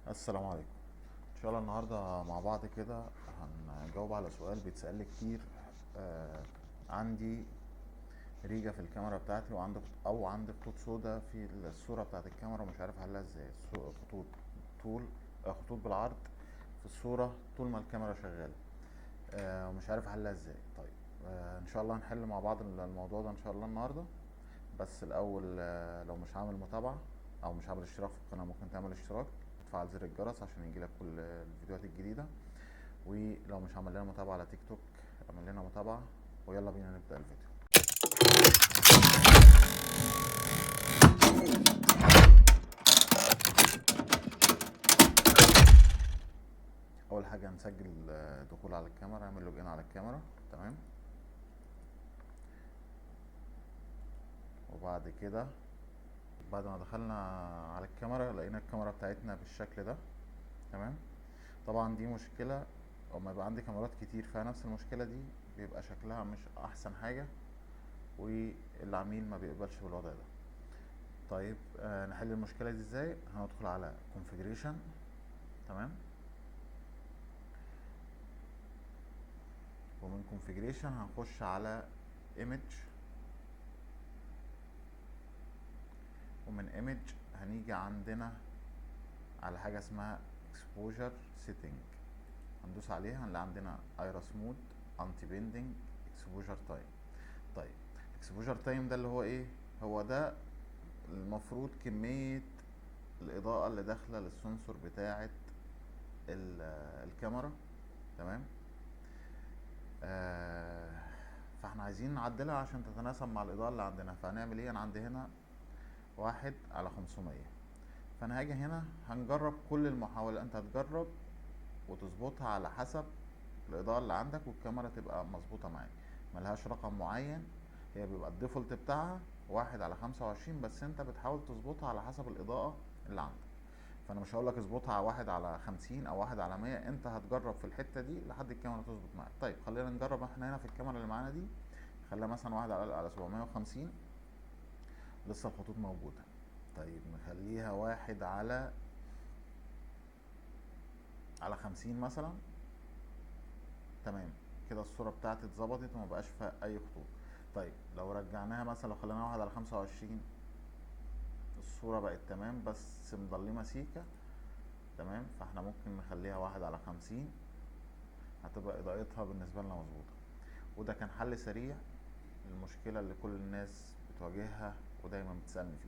السلام عليكم. ان شاء الله النهارده مع بعض كده هنجاوب على سؤال بيتسأل لي كتير. آه عندي ريجة في الكاميرا بتاعتي عندي خطوط سودا في الصورة بتاعت الكاميرا ومش عارف احلها ازاي. خطوط طول خطوط بالعرض في الصورة طول ما الكاميرا شغالة. ومش عارف احلها ازاي. طيب، ان شاء الله هنحل مع بعض الموضوع ده ان شاء الله النهارده. بس الاول، لو مش عامل متابعة او مش عامل اشتراك في القناة ممكن تعمل اشتراك، تفعل زر الجرس عشان يجيلك كل الفيديوهات الجديدة. ولو مش عامل لنا متابعة على تيك توك اعمل لنا متابعة. ويلا بينا نبدأ الفيديو. اول حاجة هنسجل دخول على الكاميرا، اعمل لوجين على الكاميرا. تمام. وبعد كده بعد ما دخلنا على الكاميرا لقينا الكاميرا بتاعتنا بالشكل ده. تمام. طبعا دي مشكلة، اما يبقى عندي كاميرات كتير فيها نفس المشكلة دي بيبقى شكلها مش احسن حاجة، والعميل ما بيقبلش بالوضع ده. طيب، نحل المشكلة دي ازاي؟ هندخل على configuration. تمام. ومن configuration هنخش على image، ومن image هنيجي عندنا على حاجة اسمها exposure setting، هندوس عليها هنلاقي عندنا iris mode anti bending exposure time. طيب، exposure time ده اللي هو ايه؟ هو ده المفروض كمية الإضاءة اللي داخلة للسنسور بتاعة الكاميرا. تمام. فاحنا عايزين نعدلها عشان تتناسب مع الإضاءة اللي عندنا. فهنعمل ايه؟ انا عندي هنا 1/500. فانا هاجي هنا هنجرب كل المحاولات. انت هتجرب وتظبطها على حسب الإضاءة اللي عندك والكاميرا تبقى مظبوطة معاك. ملهاش رقم معين، هي بيبقى الديفولت بتاعها 1/25، بس انت بتحاول تظبطها على حسب الإضاءة اللي عندك. فانا مش هقولك اظبطها على 1/50 او 1/100، انت هتجرب في الحتة دي لحد الكاميرا تظبط معاك. طيب خلينا نجرب احنا هنا في الكاميرا اللي معانا دي، خليها مثلا 1/750، لسه الخطوط موجودة. طيب نخليها 1/50 مثلا. تمام. كده الصورة بتاعتي اتظبطت ومبقاش فيها اي خطوط. طيب لو رجعناها مثلا، لو خليناها 1/25، الصورة بقت تمام بس مظلمة سيكة. تمام. فاحنا ممكن نخليها 1/50، هتبقى اضاءتها بالنسبة لنا مظبوطة. وده كان حل سريع للمشكلة اللي كل الناس بتواجهها ودايما بتسألني فيها.